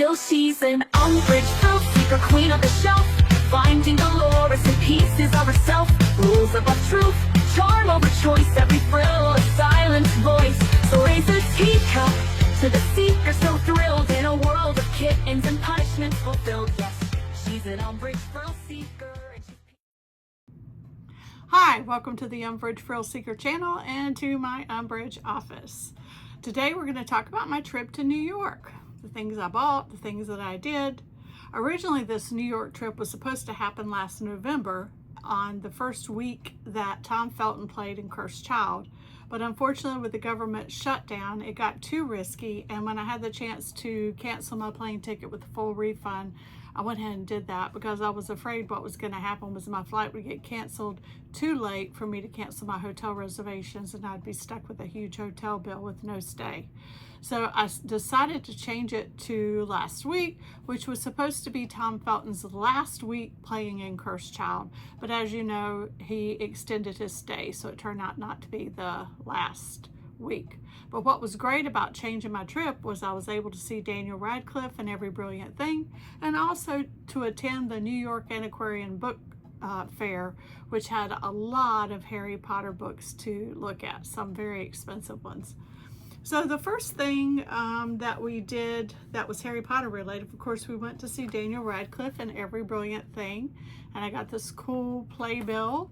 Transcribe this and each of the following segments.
still she's an umbrage thrill seeker, queen of the shelf, finding Dolores in pieces of herself. Rules above truth, charm over choice, every thrill a silent voice. So raise a teacup to the seeker, so thrilled in a world of kittens and punishments fulfilled. Yes, she's an umbrage thrill seeker. Hi, welcome to the Umbrage Frill Seeker channel and to my Umbrage office. Today we're going to talk about my trip to New York, the things I bought, the things that I did. Originally, this New York trip was supposed to happen last November on the first week that Tom Felton played in Cursed Child. But unfortunately, with the government shutdown, it got too risky. And when I had the chance to cancel my plane ticket with a full refund, I went ahead and did that because I was afraid what was going to happen was my flight would get canceled too late for me to cancel my hotel reservations, and I'd be stuck with a huge hotel bill with no stay. So I decided to change it to last week, which was supposed to be Tom Felton's last week playing in Cursed Child. But as you know, he extended his stay, so it turned out not to be the last week. But what was great about changing my trip was I was able to see Daniel Radcliffe and Every Brilliant Thing, and also to attend the New York Antiquarian book fair, which had a lot of Harry Potter books to look at, some very expensive ones. So the first thing that we did that was Harry Potter related, of course, we went to see Daniel Radcliffe and Every Brilliant Thing, and I got this cool playbill,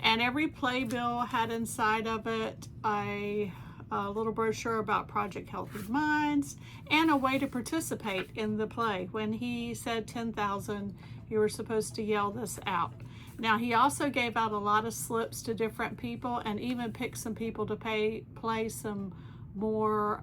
and every playbill had inside of it a little brochure about Project Healthy Minds and a way to participate in the play. When he said 10,000, you were supposed to yell this out. Now, he also gave out a lot of slips to different people and even picked some people to play some more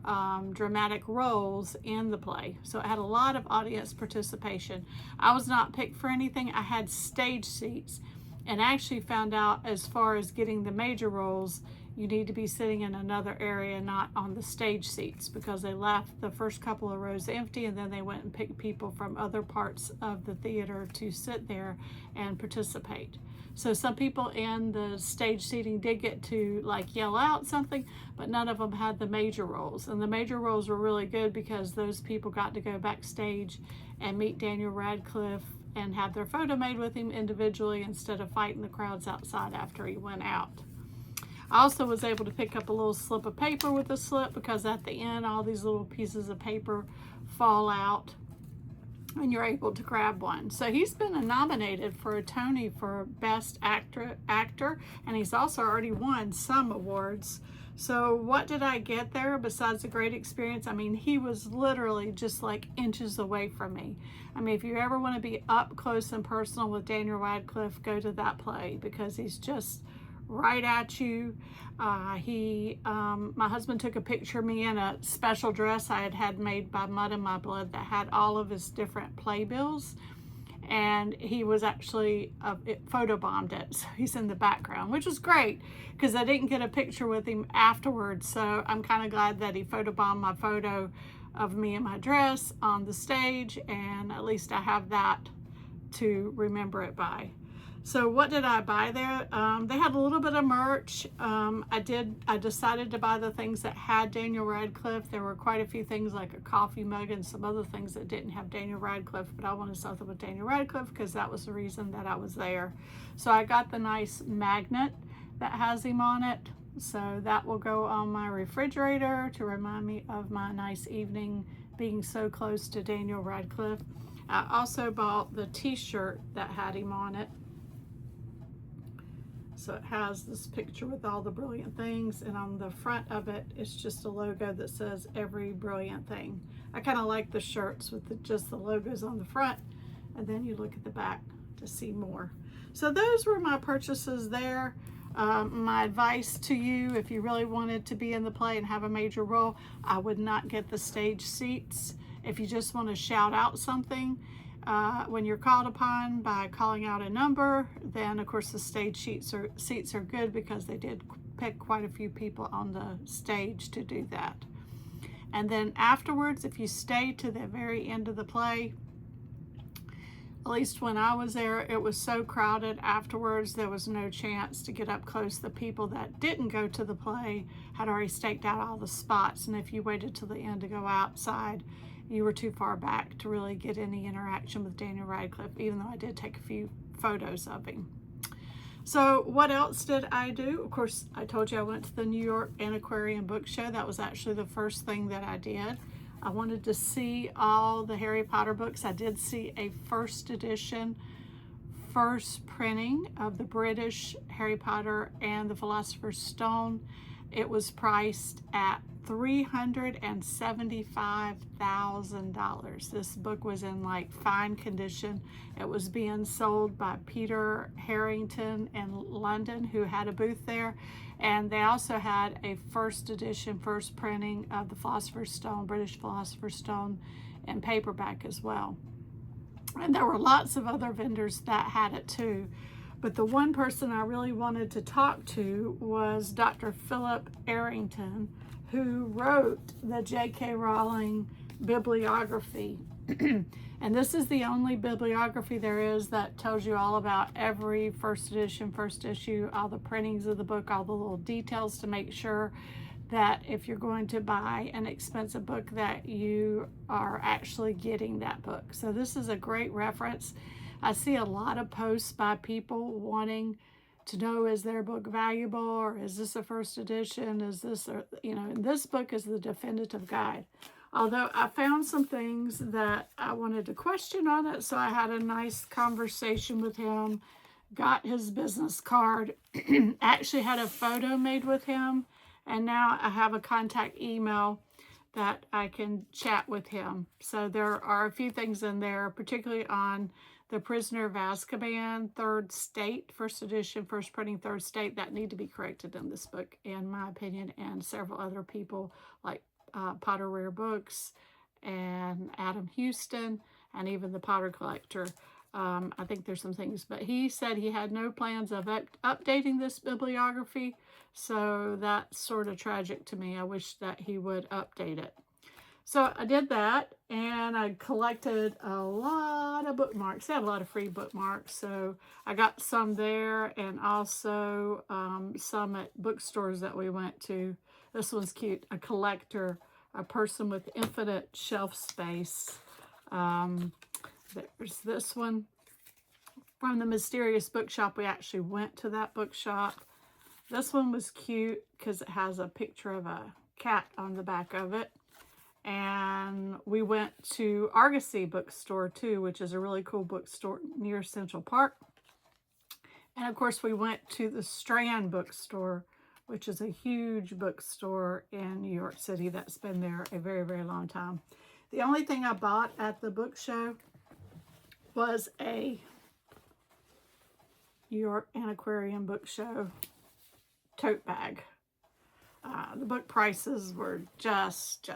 dramatic roles in the play. So it had a lot of audience participation. I was not picked for anything. I had stage seats, and actually found out as far as getting the major roles, you need to be sitting in another area, not on the stage seats, because they left the first couple of rows empty and then they went and picked people from other parts of the theater to sit there and participate. So some people in the stage seating did get to like yell out something, but none of them had the major roles. And the major roles were really good because those people got to go backstage and meet Daniel Radcliffe and have their photo made with him individually instead of fighting the crowds outside after he went out. I also was able to pick up a little slip of paper with a slip, because at the end all these little pieces of paper fall out and you're able to grab one. So he's been nominated for a Tony for Best Actor, and he's also already won some awards. So what did I get there besides a great experience? I mean, he was literally just like inches away from me. I mean, if you ever want to be up close and personal with Daniel Radcliffe, go to that play, because he's just right at you. My husband took a picture of me in a special dress I had made by Mud and My Blood that had all of his different playbills, and he was actually photobombed it, so he's in the background, which was great because I didn't get a picture with him afterwards. So I'm kind of glad that he photobombed my photo of me in my dress on the stage, and at least I have that to remember it by. So what did I buy there? They had a little bit of merch. I decided to buy the things that had Daniel Radcliffe. There were quite a few things like a coffee mug and some other things that didn't have Daniel Radcliffe, but I wanted something with Daniel Radcliffe because that was the reason that I was there. So I got the nice magnet that has him on it. So that will go on my refrigerator to remind me of my nice evening being so close to Daniel Radcliffe. I also bought the t-shirt that had him on it. So it has this picture with all the brilliant things, and on the front of it, it's just a logo that says Every Brilliant Thing. I kind of like the shirts with just the logos on the front, and then you look at the back to see more. So those were my purchases there. My advice to you, if you really wanted to be in the play and have a major role, I would not get the stage seats. If you just want to shout out something, when you're called upon by calling out a number, then of course the stage seats are good, because they did pick quite a few people on the stage to do that. And then afterwards, if you stay to the very end of the play, at least when I was there, it was so crowded afterwards, there was no chance to get up close. The people that didn't go to the play had already staked out all the spots, and if you waited till the end to go outside, you were too far back to really get any interaction with Daniel Radcliffe, even though I did take a few photos of him. So what else did I do? Of course, I told you I went to the New York Antiquarian Book Show. That was actually the first thing that I did. I wanted to see all the Harry Potter books. I did see a first edition, first printing of the British Harry Potter and the Philosopher's Stone. It was priced at $375,000. This book was in like fine condition. It was being sold by Peter Harrington in London, who had a booth there. And they also had a first edition, first printing of the Philosopher's Stone, British Philosopher's Stone, in paperback as well. And there were lots of other vendors that had it too. But the one person I really wanted to talk to was Dr. Philip Arrington, who wrote the J.K. Rowling bibliography. And this is the only bibliography there is that tells you all about every first edition, first issue, all the printings of the book, all the little details to make sure that if you're going to buy an expensive book that you are actually getting that book. So this is a great reference. I see a lot of posts by people wanting to know, is their book valuable, or is this a first edition? Is this, and this book is the definitive guide. Although I found some things that I wanted to question on it, so I had a nice conversation with him, got his business card, actually had a photo made with him, and now I have a contact email that I can chat with him. So there are a few things in there, particularly on The Prisoner of Azkaban, third state, first edition, first printing, third state, that need to be corrected in this book, in my opinion, and several other people like Potter Rare Books and Adam Houston, and even the Potter Collector. I think there's some things, but he said he had no plans of updating this bibliography, so that's sort of tragic to me. I wish that he would update it. So I did that, and I collected a lot of bookmarks. They had a lot of free bookmarks, so I got some there, and also some at bookstores that we went to. This one's cute, a collector, a person with infinite shelf space. There's this one from the Mysterious Bookshop. We actually went to that bookshop. This one was cute because it has a picture of a cat on the back of it. And we went to Argosy Bookstore too, which is a really cool bookstore near Central Park. And of course we went to the Strand Bookstore, which is a huge bookstore in New York City that's been there a very, very long time. The only thing I bought at the book show was a New York Antiquarian Book Show tote bag. The book prices were just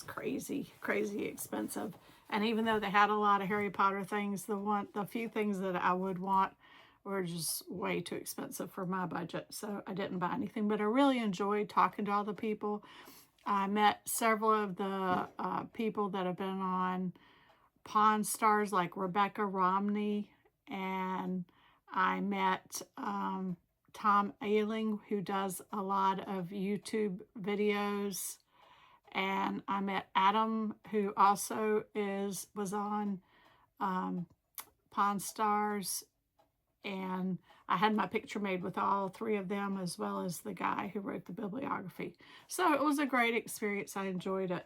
crazy expensive. And even though they had a lot of Harry Potter things, the few things that I would want were just way too expensive for my budget. So I didn't buy anything, but I really enjoyed talking to all the people. I met several of the people that have been on Pawn Stars, like Rebecca Romney, and I met Tom Ailing, who does a lot of YouTube videos, and I met Adam, who also was on Pawn Stars, and I had my picture made with all three of them, as well as the guy who wrote the bibliography. So it was a great experience. I enjoyed it.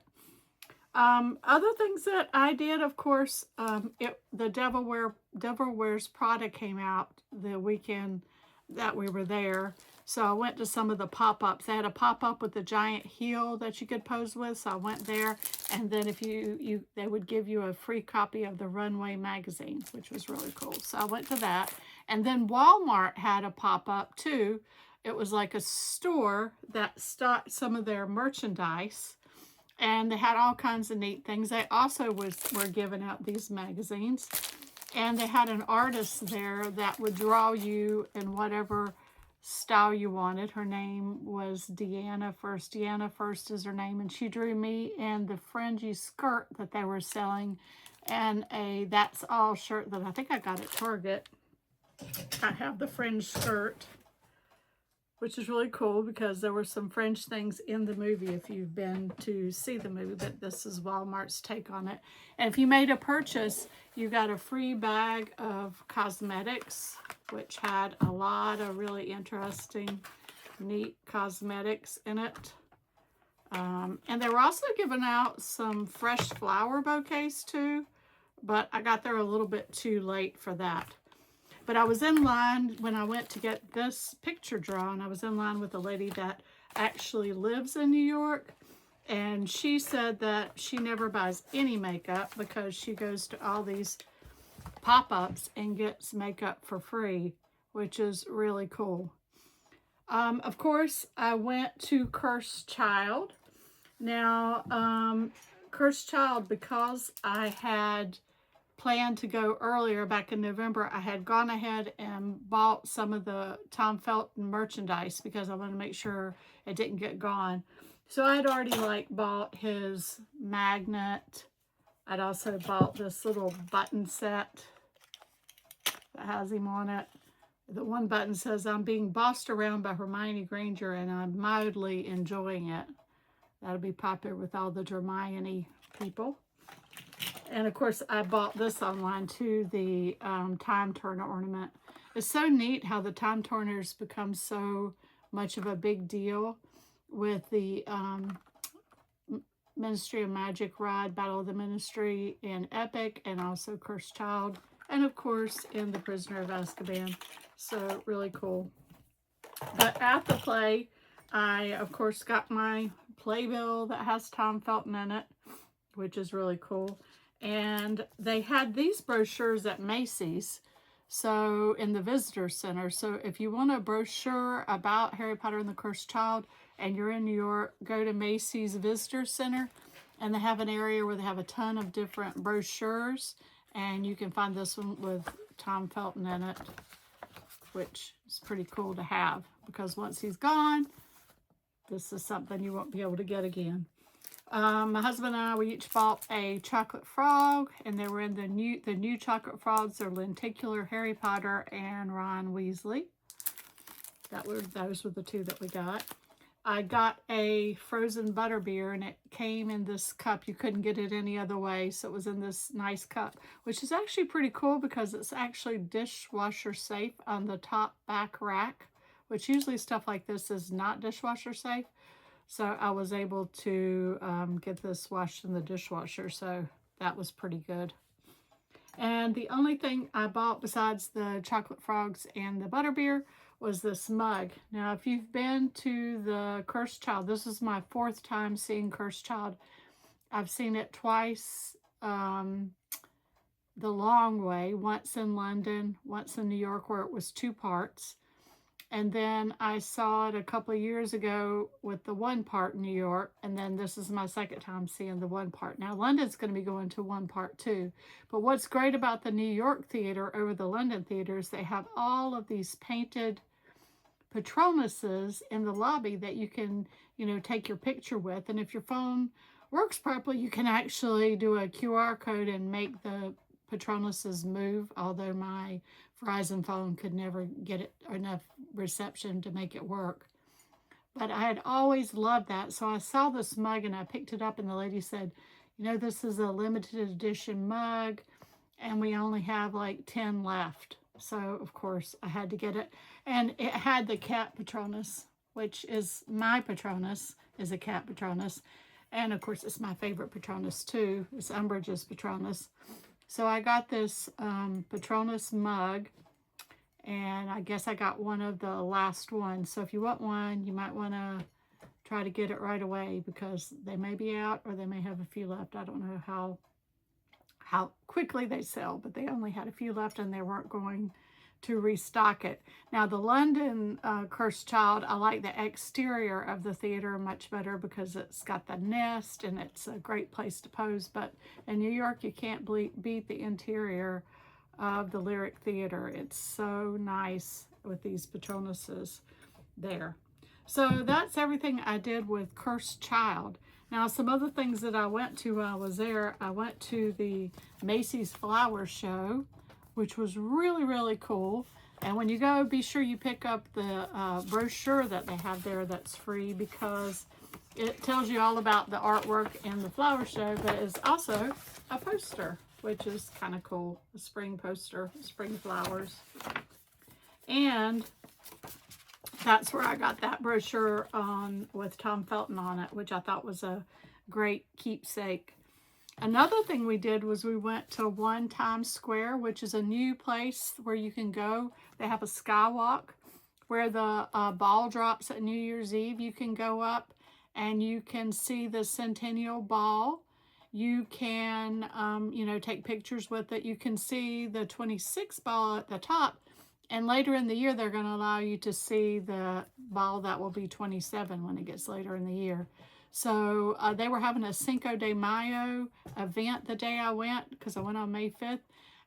Other things that I did, of course, the Devil Wears Prada came out the weekend that we were there. So I went to some of the pop-ups. They had a pop-up with a giant heel that you could pose with. So I went there, and then if they would give you a free copy of the Runway magazine, which was really cool. So I went to that. And then Walmart had a pop-up too. It was like a store that stocked some of their merchandise, and they had all kinds of neat things. They also were giving out these magazines. And they had an artist there that would draw you in whatever style you wanted. Her name was Deanna First. Deanna First is her name. And she drew me in the fringy skirt that they were selling, and a That's All shirt that I think I got at Target. I have the fringe skirt which is really cool because there were some French things in the movie if you've been to see the movie, but this is Walmart's take on it. And if you made a purchase, you got a free bag of cosmetics, which had a lot of really interesting, neat cosmetics in it. And they were also giving out some fresh flower bouquets too, but I got there a little bit too late for that. But I was in line when I went to get this picture drawn. I was in line with a lady that actually lives in New York, and she said that she never buys any makeup because she goes to all these pop-ups and gets makeup for free, which is really cool. Of course, I went to Cursed Child. Now, Cursed Child, because I had planned to go earlier back in November, I had gone ahead and bought some of the Tom Felton merchandise because I wanted to make sure it didn't get gone. So I had already bought his magnet. I'd also bought this little button set that has him on it. The one button says, "I'm being bossed around by Hermione Granger and I'm mildly enjoying it." That'll be popular with all the Hermione people. And of course, I bought this online too, the time turner ornament. It's so neat how the time turners become so much of a big deal with the Ministry of Magic ride, Battle of the Ministry in Epic, and also Cursed Child, and of course in The Prisoner of Azkaban. So really cool. But at the play, I of course got my playbill that has Tom Felton in it, which is really cool. And they had these brochures at Macy's, so in the visitor center. So if you want a brochure about Harry Potter and the Cursed Child and you're in New York, go to Macy's Visitor Center, and they have an area where they have a ton of different brochures, and you can find this one with Tom Felton in it, which is pretty cool to have because once he's gone, this is something you won't be able to get again. My husband and I, we each bought a chocolate frog, and they were in the new chocolate frogs are lenticular Harry Potter and Ron Weasley. Those were the two that we got. I got a frozen butterbeer, and it came in this cup. You couldn't get it any other way, so it was in this nice cup, which is actually pretty cool because it's actually dishwasher safe on the top back rack, which usually stuff like this is not dishwasher safe. So I was able to get this washed in the dishwasher, so that was pretty good. And the only thing I bought besides the chocolate frogs and the butterbeer was this mug. Now, if you've been to the Cursed Child, this is my 4th time seeing Cursed Child. I've seen it twice the long way, once in London, once in New York, where it was 2 parts. And then I saw it a couple of years ago with the 1 part in New York. And then this is my 2nd time seeing the 1 part. Now, London's going to be going to 1 part too. But what's great about the New York theater over the London theaters, they have all of these painted Patronuses in the lobby that you can, take your picture with. And if your phone works properly, you can actually do a QR code and make the Patronuses move, although my Verizon phone could never get enough reception to make it work. But I had always loved that. So I saw this mug and I picked it up, and the lady said, this is a limited edition mug and we only have 10 left. So of course I had to get it. And it had the cat Patronus, which is my Patronus, is a cat Patronus. And of course it's my favorite Patronus too. It's Umbridge's Patronus. So I got this Patronus mug, and I guess I got one of the last ones. So if you want one, you might want to try to get it right away because they may be out or they may have a few left. I don't know how quickly they sell, but they only had a few left and they weren't going to restock it. Now the London Cursed Child, I like the exterior of the theater much better because it's got the nest and it's a great place to pose. But in New York, you can't beat the interior of the Lyric Theater. It's so nice with these Patronuses there. So that's everything I did with Cursed Child. Now, some other things that I went to while I was there, I went to the Macy's Flower Show, which was really, really cool. And when you go, be sure you pick up the brochure that they have there that's free, because it tells you all about the artwork and the flower show, but it's also a poster, which is kind of cool. A spring poster, spring flowers. And that's where I got that brochure on with Tom Felton on it, which I thought was a great keepsake. Another thing we did was we went to One Times Square, which is a new place where you can go. They have a skywalk where the ball drops at New Year's Eve. You can go up and you can see the Centennial Ball. You can, you know, take pictures with it. You can see the 26 ball at the top. And later in the year, they're going to allow you to see the ball that will be 27 when it gets later in the year. So they were having a Cinco de Mayo event the day I went, because I went on May 5th.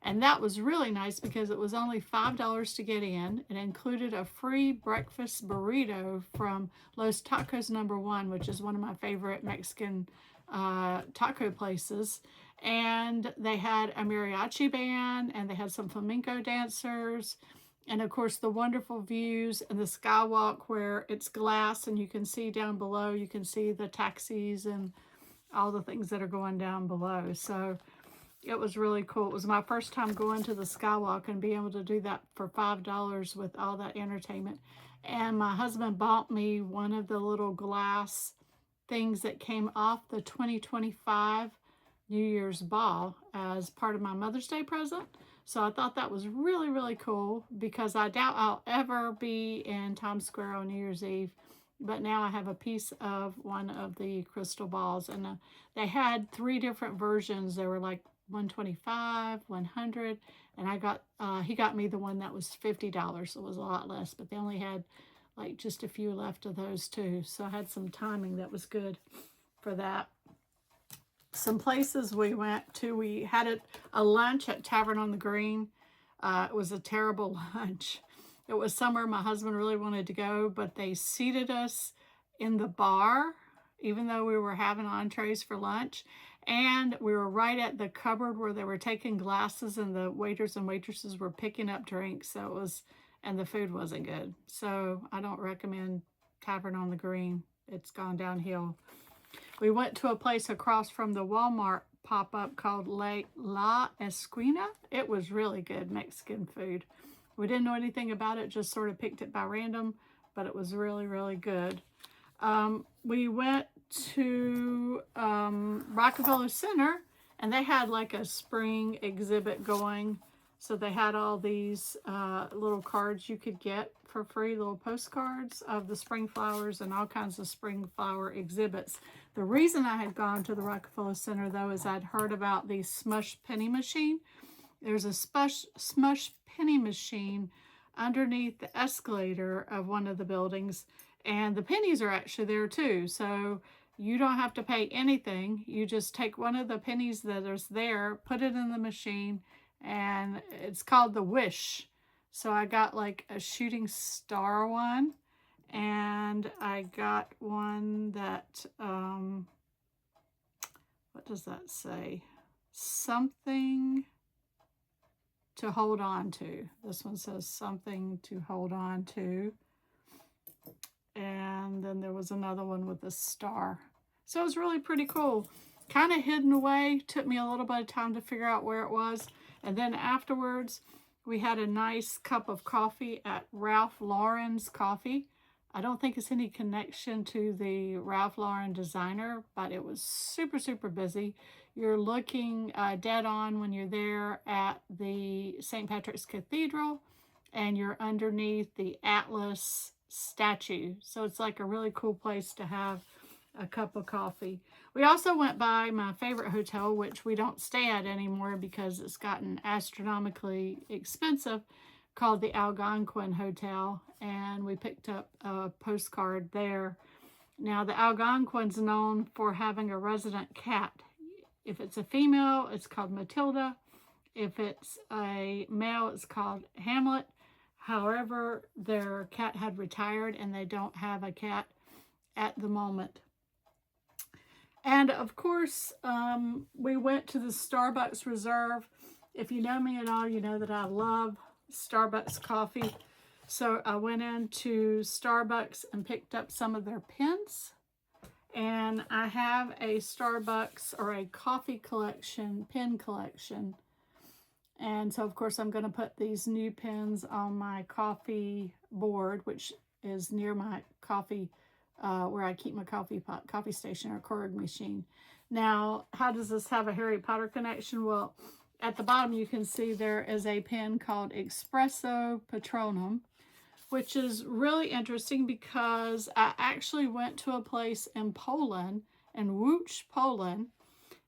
And that was really nice because it was only $5 to get in. It included a free breakfast burrito from Los Tacos #1, which is one of my favorite Mexican taco places. And they had a mariachi band, and they had some flamenco dancers. And of course, the wonderful views and the skywalk where it's glass and you can see down below. You can see the taxis and all the things that are going down below. So it was really cool. It was my first time going to the skywalk and being able to do that for $5 with all that entertainment. And my husband bought me one of the little glass things that came off the 2025 New Year's ball as part of my Mother's Day present. So I thought that was really, really cool, because I doubt I'll ever be in Times Square on New Year's Eve. But now I have a piece of one of the crystal balls. And they had 3 different versions. They were like 125, 100. And I got, he got me the one that was $50. So it was a lot less. But they only had like just a few left of those too. So I had some timing that was good for that. Some places we went to, we had a lunch at Tavern on the Green. It was a terrible lunch. It was somewhere my husband really wanted to go, but they seated us in the bar, even though we were having entrees for lunch. And we were right at the cupboard where they were taking glasses, and the waiters and waitresses were picking up drinks. So it was, and the food wasn't good. So I don't recommend Tavern on the Green. It's gone downhill. We went to a place across from the Walmart pop-up called La Esquina. It was really good Mexican food. We didn't know anything about it, just sort of picked it by random, but it was really, really good. We went to Rockefeller Center, and they had like a spring exhibit going. So they had all these little cards you could get for free, little postcards of the spring flowers and all kinds of spring flower exhibits. The reason I had gone to the Rockefeller Center, though, is I'd heard about the Smush Penny Machine. There's a Smush Penny Machine underneath the escalator of one of the buildings, and the pennies are actually there too. So you don't have to pay anything. You just take one of the pennies that is there, put it in the machine, and it's called the Wish. So I got like a shooting star one, and I got one that, what does that say? Something to hold on to. This one says something to hold on to. And then there was another one with a star. So it was really pretty cool. Kind of hidden away. Took me a little bit of time to figure out where it was. And then afterwards, we had a nice cup of coffee at Ralph Lauren's Coffee. I don't think it's any connection to the Ralph Lauren designer, but it was super, super busy. You're looking dead on when you're there at the St. Patrick's Cathedral, and you're underneath the Atlas statue. So it's like a really cool place to have a cup of coffee. We also went by my favorite hotel, which we don't stay at anymore because it's gotten astronomically expensive, called the Algonquin Hotel, and we picked up a postcard there. Now, the Algonquin's known for having a resident cat. If it's a female, it's called Matilda. If it's a male, it's called Hamlet. However, their cat had retired, and they don't have a cat at the moment. And of course, we went to the Starbucks Reserve. If you know me at all, you know that I love Starbucks coffee. So I went into Starbucks and picked up some of their pens. And I have a Starbucks or a coffee collection, pen collection. And so, of course, I'm going to put these new pens on my coffee board, which is near my coffee, where I keep my coffee pot, coffee station or Keurig machine. Now, how does this have a Harry Potter connection? Well, at the bottom you can see there is a pen called Espresso Patronum, which is really interesting because I actually went to a place in Poland, in Łódź, Poland,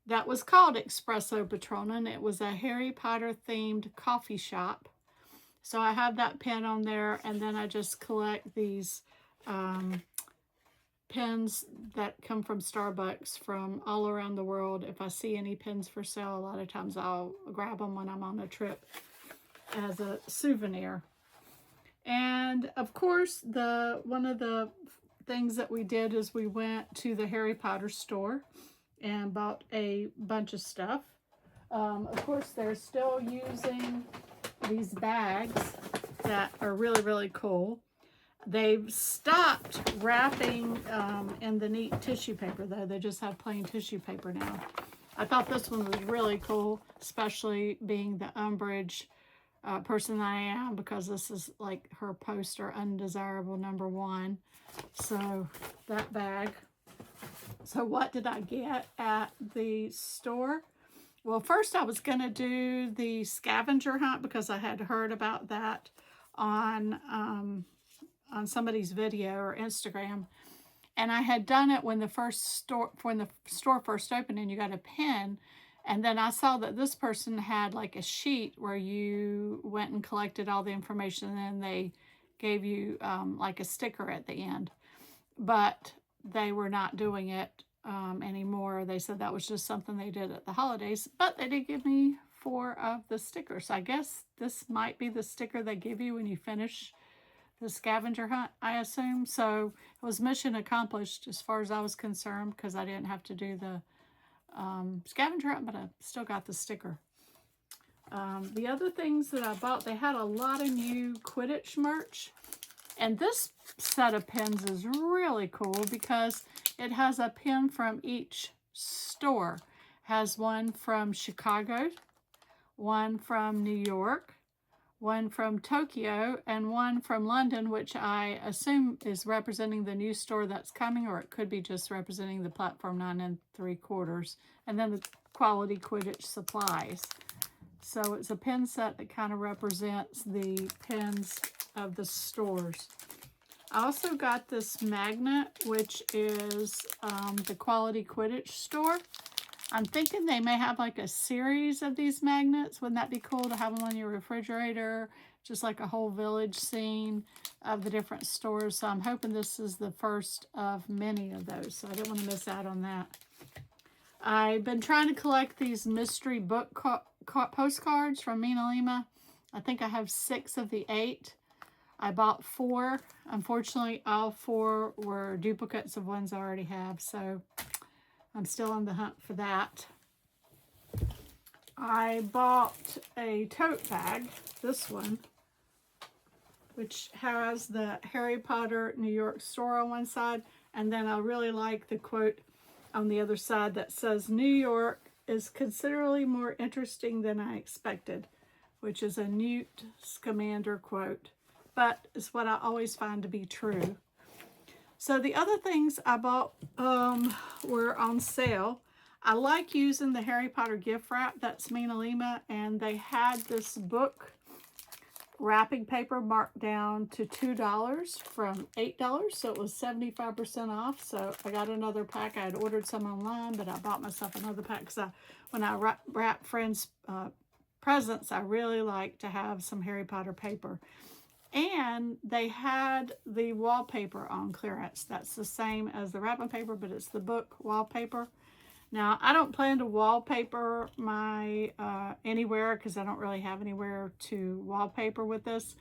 that was called Espresso Patronum. It was a Harry Potter themed coffee shop. So I have that pen on there, and then I just collect these pens that come from Starbucks from all around the world. If I see any pens for sale, a lot of times I'll grab them when I'm on a trip as a souvenir. And of course, one of the things that we did is we went to the Harry Potter store and bought a bunch of stuff. Of course, they're still using these bags that are really, really cool. They've stopped wrapping in the neat tissue paper, though. They just have plain tissue paper now. I thought this one was really cool, especially being the Umbridge person I am, because this is like her poster, undesirable #1. So that bag. So what did I get at the store? Well, first I was going to do the scavenger hunt because I had heard about that on somebody's video or Instagram. And I had done it when the store first opened and you got a pen. And then I saw that this person had like a sheet where you went and collected all the information and then they gave you like a sticker at the end. But they were not doing it anymore. They said that was just something they did at the holidays, but they did give me 4 of the stickers. I guess this might be the sticker they give you when you finish the scavenger hunt, I assume. So it was mission accomplished as far as I was concerned because I didn't have to do the scavenger hunt, but I still got the sticker. The other things that I bought, they had a lot of new Quidditch merch. And this set of pens is really cool because it has a pen from each store. It has one from Chicago, one from New York, one from Tokyo, and one from London, which I assume is representing the new store that's coming, or it could be just representing the platform 9 3/4. And then the quality Quidditch supplies. So it's a pen set that kind of represents the pens of the stores. I also got this magnet, which is the Quality Quidditch store. I'm thinking they may have like a series of these magnets. Wouldn't that be cool to have them on your refrigerator? Just like a whole village scene of the different stores. So I'm hoping this is the first of many of those. So I didn't want to miss out on that. I've been trying to collect these mystery book postcards from Mina Lima. I think I have 6 of the 8. I bought 4. Unfortunately, all 4 were duplicates of ones I already have, so I'm still on the hunt for that. I bought a tote bag, this one, which has the Harry Potter New York store on one side, and then I really like the quote on the other side that says, "New York is considerably more interesting than I expected," which is a Newt Scamander quote, but it's what I always find to be true. So the other things I bought were on sale. I like using the Harry Potter gift wrap. That's Mina Lima, and they had this book wrapping paper marked down to $2 from $8, so it was 75% off. So I got another pack. I had ordered some online, but I bought myself another pack because when I wrap friends' presents, I really like to have some Harry Potter paper. And they had the wallpaper on clearance. That's the same as the wrapping paper, but it's the book wallpaper. Now, I don't plan to wallpaper my anywhere because I don't really have anywhere to wallpaper with this.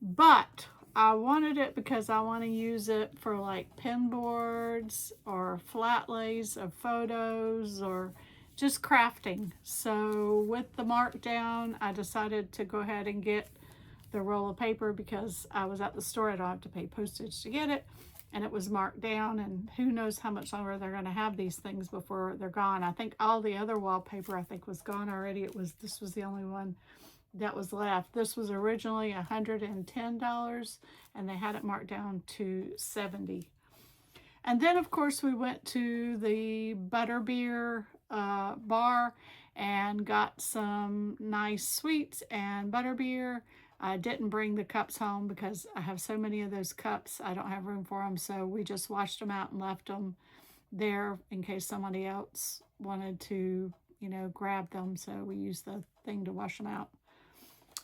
But I wanted it because I want to use it for like pin boards or flat lays of photos or just crafting. So with the markdown, I decided to go ahead and get the roll of paper because I was at the store. I don't have to pay postage to get it. And it was marked down, and who knows how much longer they're going to have these things before they're gone. I think all the other wallpaper was gone already. This was the only one that was left. This was originally $110, and they had it marked down to $70. And then of course we went to the butterbeer bar and got some nice sweets and butterbeer. I didn't bring the cups home because I have so many of those cups. I don't have room for them, so we just washed them out and left them there in case somebody else wanted to, grab them. So we used the thing to wash them out.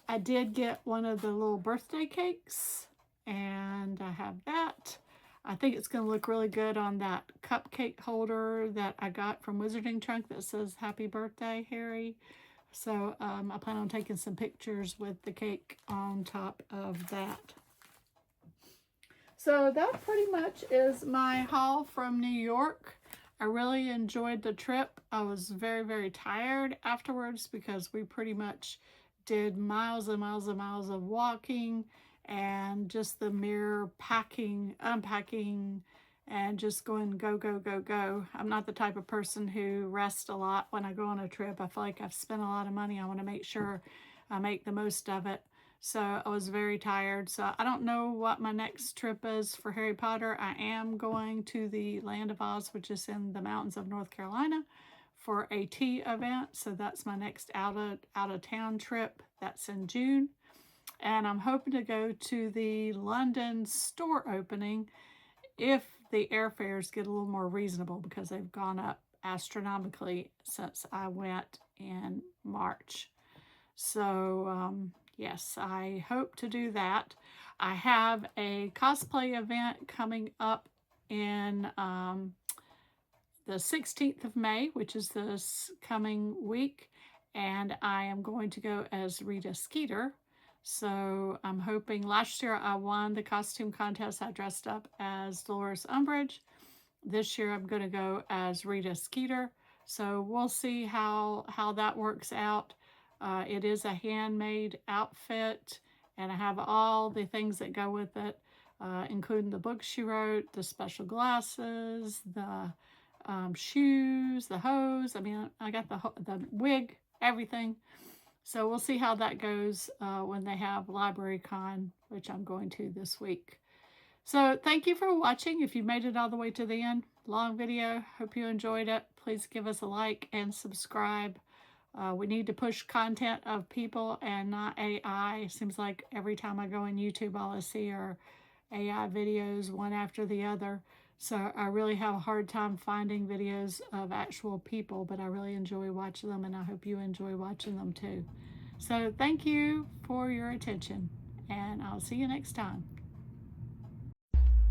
I did get one of the little birthday cakes, and I have that. I think it's going to look really good on that cupcake holder that I got from Wizarding Trunk that says Happy Birthday, Harry. So I plan on taking some pictures with the cake on top of that. So that pretty much is my haul from New York. I really enjoyed the trip. I was very, very tired afterwards because we pretty much did miles and miles and miles of walking and just the mere packing, unpacking, and just going go, go, go, go. I'm not the type of person who rests a lot when I go on a trip. I feel like I've spent a lot of money. I want to make sure I make the most of it. So I was very tired. So I don't know what my next trip is for Harry Potter. I am going to the Land of Oz, which is in the mountains of North Carolina, for a tea event. So that's my next out of town trip. That's in June. And I'm hoping to go to the London store opening if the airfares get a little more reasonable, because they've gone up astronomically since I went in March. So yes, I hope to do that. I have a cosplay event coming up in the 16th of May, which is this coming week, and I am going to go as Rita Skeeter. So I'm hoping, last year I won the costume contest. I dressed up as Dolores Umbridge. This year I'm going to go as Rita Skeeter. So we'll see how that works out. It is a handmade outfit, and I have all the things that go with it, including the book she wrote, the special glasses, the shoes, the hose. I mean, I got the wig, everything. So we'll see how that goes when they have LibraryCon, which I'm going to this week. So thank you for watching. If you made it all the way to the end, long video. Hope you enjoyed it. Please give us a like and subscribe. We need to push content of people and not AI. It seems like every time I go on YouTube, all I see are AI videos, one after the other. So I really have a hard time finding videos of actual people, but I really enjoy watching them, and I hope you enjoy watching them too. So thank you for your attention, and I'll see you next time.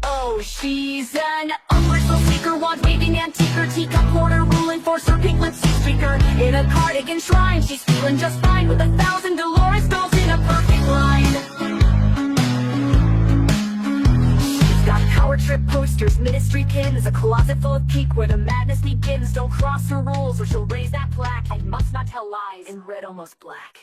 Oh, she's an unbridled seeker, wand-waving antiquer, teacup hoarder, rule enforcer, pink lipstick streaker. In a cardigan shrine, she's feeling just fine with 1,000 Dolores dolls in a perfect line. Power trip posters, ministry pins, a closet full of peek where the madness begins. Don't cross her rules or she'll raise that plaque. I must not tell lies in red, almost black.